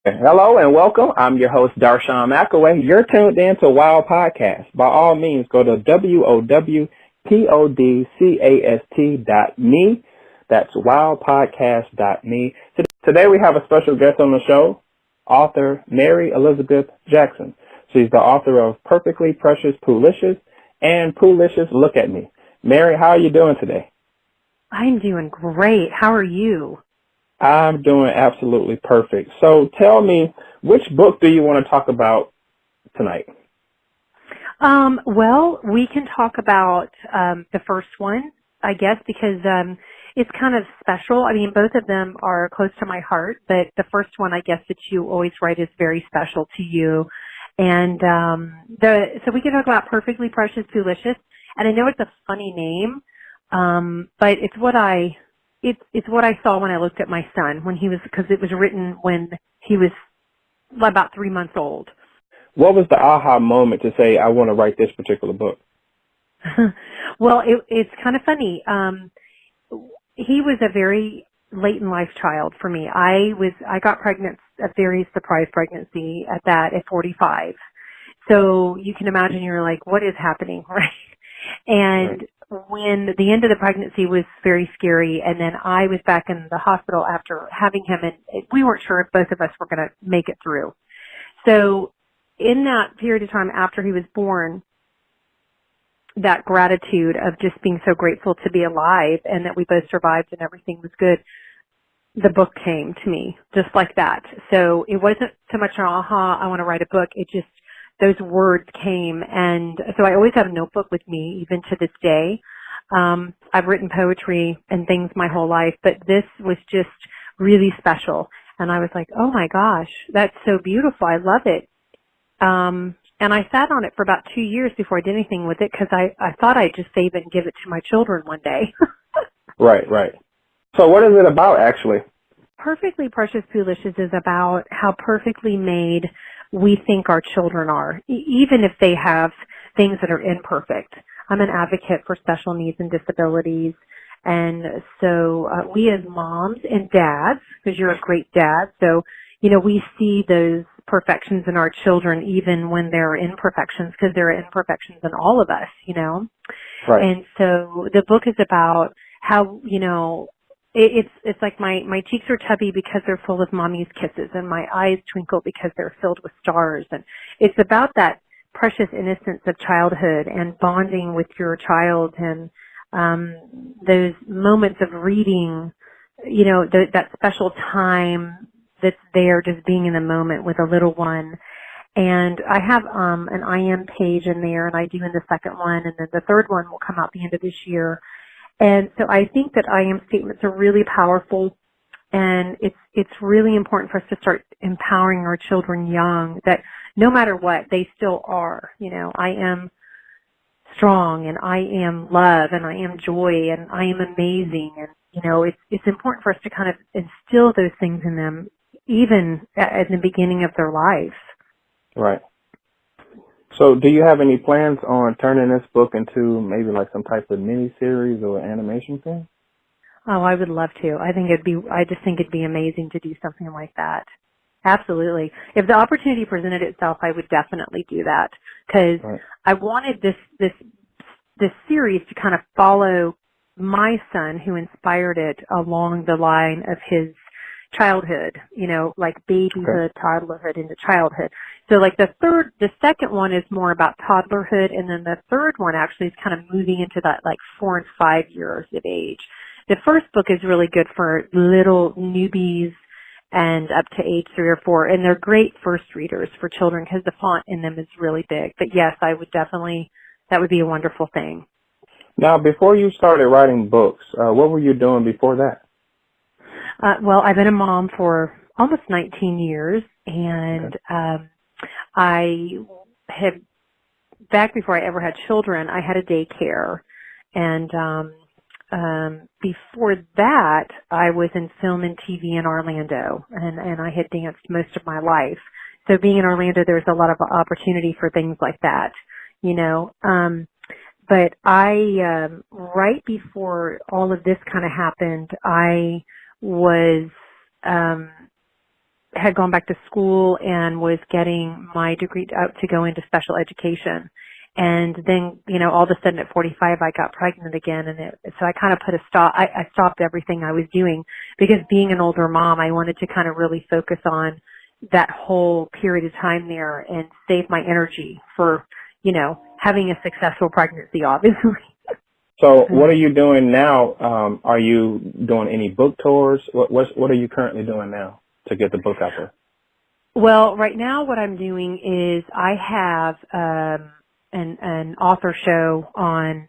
Hello and welcome. I'm your host, Darshawn McAway. You're tuned in to WowPodcast. By all means, go to WowPodcast.me. That's WowPodcast.me. Today we have a special guest on the show, author Mary Elizabeth Jackson. She's the author of Perfectly Precious Poolicious and Poolicious Look at Me. Mary, how are you doing today? I'm doing great. How are you? I'm doing absolutely perfect. So tell me, which book do you want to talk about tonight? Well, we can talk about the first one, I guess, because it's kind of special. I mean, both of them are close to my heart, but the first one, I guess, that you always write is very special to you. And so we can talk about Perfectly Precious Poolicious. And I know it's a funny name, but it's what I saw when I looked at my son because it was written when he was about 3 months old. What was the aha moment to say, I want to write this particular book? Well, it's kind of funny. He was a very late in life child for me. I got pregnant, a very surprise pregnancy at 45. So you can imagine you're like, what is happening, right? And when the end of the pregnancy was very scary, and then I was back in the hospital after having him, and we weren't sure if both of us were going to make it through. So in that period of time after he was born, that gratitude of just being so grateful to be alive and that we both survived and everything was good, the book came to me just like that. So it wasn't so much an aha, I want to write a book. It just, those words came. And so I always have a notebook with me, even to this day. I've written poetry and things my whole life, but this was just really special. And I was like, oh my gosh, that's so beautiful. I love it. And I sat on it for about 2 years before I did anything with it because I thought I'd just save it and give it to my children one day. Right. So what is it about, actually? Perfectly Precious Poolicious is about how perfectly made we think our children are, even if they have things that are imperfect. I'm an advocate for special needs and disabilities. And so we as moms and dads, because you're a great dad, so, we see those perfections in our children even when there are imperfections, because there are imperfections in all of us, Right. And so the book is about how, it's like my cheeks are tubby because they're full of mommy's kisses, and my eyes twinkle because they're filled with stars. And it's about that precious innocence of childhood and bonding with your child, and those moments of reading, that special time that's there, just being in the moment with a little one. And I have an I am page in there, and I do in the second one, and then the third one will come out the end of this year. And so I think that I am statements are really powerful, and it's really important for us to start empowering our children young, that no matter what, they still are. I am strong, and I am love, and I am joy, and I am amazing. And, it's important for us to kind of instill those things in them, even at the beginning of their life. Right. So do you have any plans on turning this book into maybe like some type of mini-series or animation thing? Oh, I would love to. I just think it'd be amazing to do something like that. Absolutely. If the opportunity presented itself, I would definitely do that, because I wanted this series to kind of follow my son, who inspired it, along the line of his childhood, like babyhood, toddlerhood into childhood. So like the second one is more about toddlerhood, and then the third one actually is kind of moving into that like 4 and 5 years of age. The first book is really good for little newbies and up to age 3 or 4, and they're great first readers for children because the font in them is really big. But yes, I would definitely, that would be a wonderful thing. Now, before you started writing books, what were you doing before that? Well, I've been a mom for almost 19 years, and I had, back before I ever had children, I had a daycare, and before that, I was in film and TV in Orlando, and I had danced most of my life. So being in Orlando, there's a lot of opportunity for things like that, But I, right before all of this kind of happened, I was had gone back to school and was getting my degree to go into special education. And then, all of a sudden at 45, I got pregnant again. And so I kind of put a stop. I stopped everything I was doing because being an older mom, I wanted to kind of really focus on that whole period of time there and save my energy for, having a successful pregnancy, obviously. So what are you doing now? Are you doing any book tours? What are you currently doing now to get the book out there? Well, right now what I'm doing is I have an author show on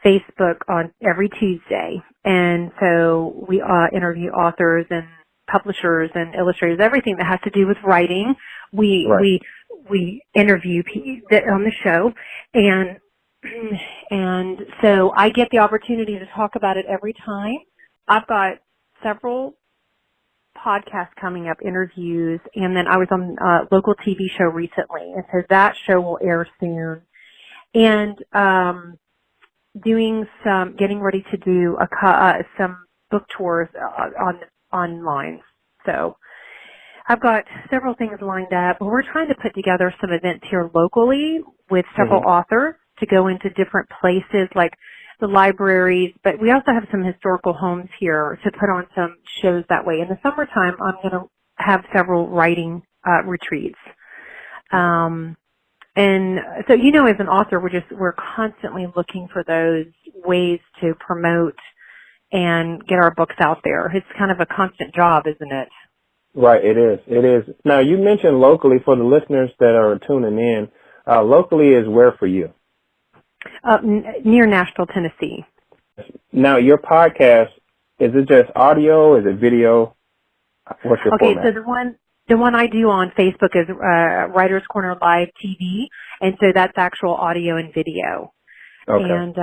Facebook on every Tuesday. And so we interview authors and publishers and illustrators, everything that has to do with writing. We interview people on the show, and so I get the opportunity to talk about it every time. I've got several podcasts coming up, interviews, and then I was on a local TV show recently, and so that show will air soon. And getting ready to do some book tours online. So I've got several things lined up, but we're trying to put together some events here locally with several authors to go into different places like the libraries, but we also have some historical homes here to put on some shows that way. In the summertime, I'm going to have several writing retreats. And so, as an author, we're constantly looking for those ways to promote and get our books out there. It's kind of a constant job, isn't it? Right, it is. It is. Now, you mentioned locally for the listeners that are tuning in. Locally is where for you? Near Nashville, Tennessee. Now, your podcast, is it just audio? Is it video? What's your format? So the one I do on Facebook is Writers Corner Live TV, and so that's actual audio and video. Okay. And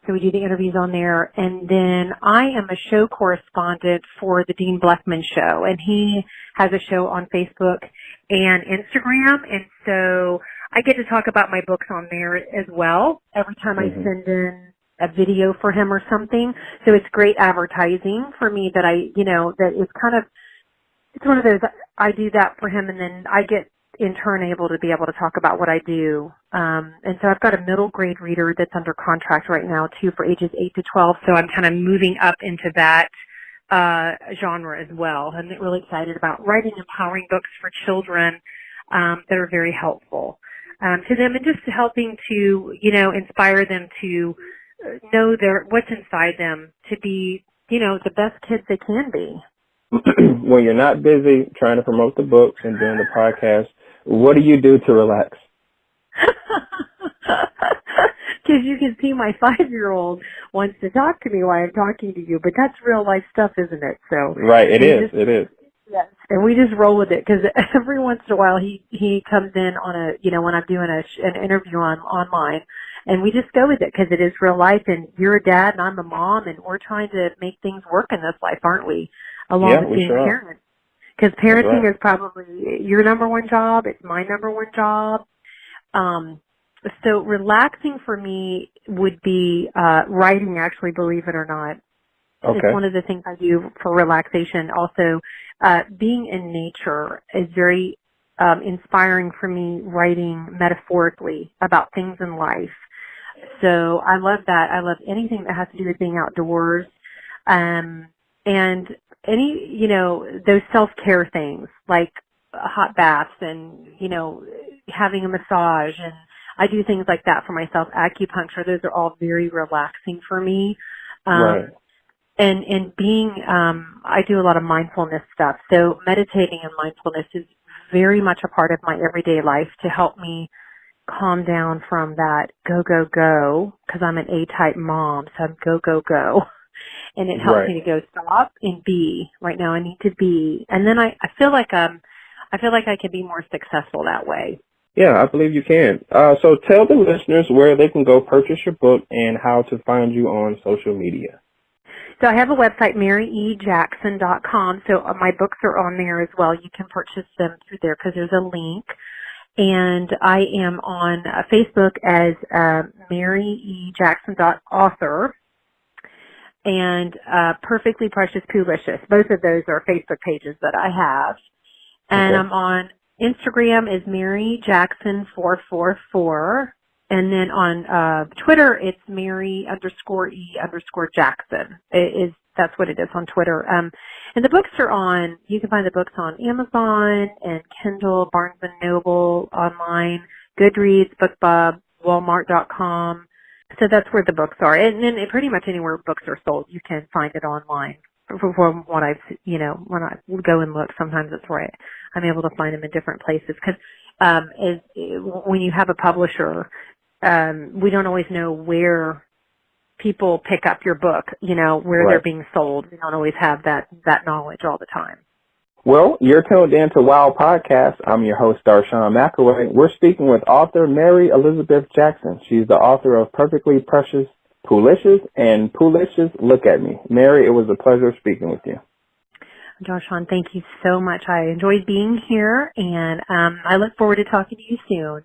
so we do the interviews on there, and then I am a show correspondent for the Dean Bleckman Show, and he has a show on Facebook and Instagram, and so I get to talk about my books on there as well every time I send in a video for him or something. So it's great advertising for me that that it's one of those, I do that for him, and then I get in turn able to talk about what I do. And so I've got a middle grade reader that's under contract right now too for ages 8 to 12. So I'm kind of moving up into that genre as well. I'm really excited about writing empowering books for children that are very helpful to them, and just helping to, inspire them to know what's inside them to be, the best kids they can be. When you're not busy trying to promote the books and doing the podcast, what do you do to relax? Because you can see my 5-year-old wants to talk to me while I'm talking to you, but that's real life stuff, isn't it? So right, it is. Yes, and we just roll with it because every once in a while he comes in on when I'm doing an interview online, and we just go with it because it is real life, and you're a dad and I'm a mom, and we're trying to make things work in this life, aren't we? Along with being parents. Because parenting is probably your number one job. It's my number one job. So relaxing for me would be writing, actually, believe it or not. Okay. It's one of the things I do for relaxation. Also, being in nature is very inspiring for me, writing metaphorically about things in life. So I love that. I love anything that has to do with being outdoors. And any, those self-care things like hot baths and, having a massage, and I do things like that for myself. Acupuncture, those are all very relaxing for me. Right. And being, I do a lot of mindfulness stuff. So meditating and mindfulness is very much a part of my everyday life to help me calm down from that go, go, go, because I'm an A-type mom, so I'm go, go, go. And it helps me to go stop and be. Right now I need to be. And then I feel like I can be more successful that way. Yeah, I believe you can. So tell the listeners where they can go purchase your book and how to find you on social media. So I have a website, maryejackson.com. So my books are on there as well. You can purchase them through there because there's a link. And I am on Facebook as maryejackson.author and Perfectly Precious Poolicious. Both of those are Facebook pages that I have. And Okay. I'm on Instagram is Mary Jackson 444. And then on Twitter, it's Mary_E_Jackson. That's what it is on Twitter. And the books are you can find the books on Amazon and Kindle, Barnes & Noble, online, Goodreads, BookBub, Walmart.com. So that's where the books are. And then pretty much anywhere books are sold, you can find it online. From what I've, when I go and look, sometimes it's right. I'm able to find them in different places because when you have a publisher, we don't always know where people pick up your book, where Right. they're being sold. We don't always have that knowledge all the time. Well, you're tuned in to Wow Podcast. I'm your host, Darshawn McElroy. We're speaking with author Mary Elizabeth Jackson. She's the author of Perfectly Precious, Poolicious, and Poolicious, Look at Me. Mary, it was a pleasure speaking with you. Darshawn, thank you so much. I enjoyed being here, and I look forward to talking to you soon.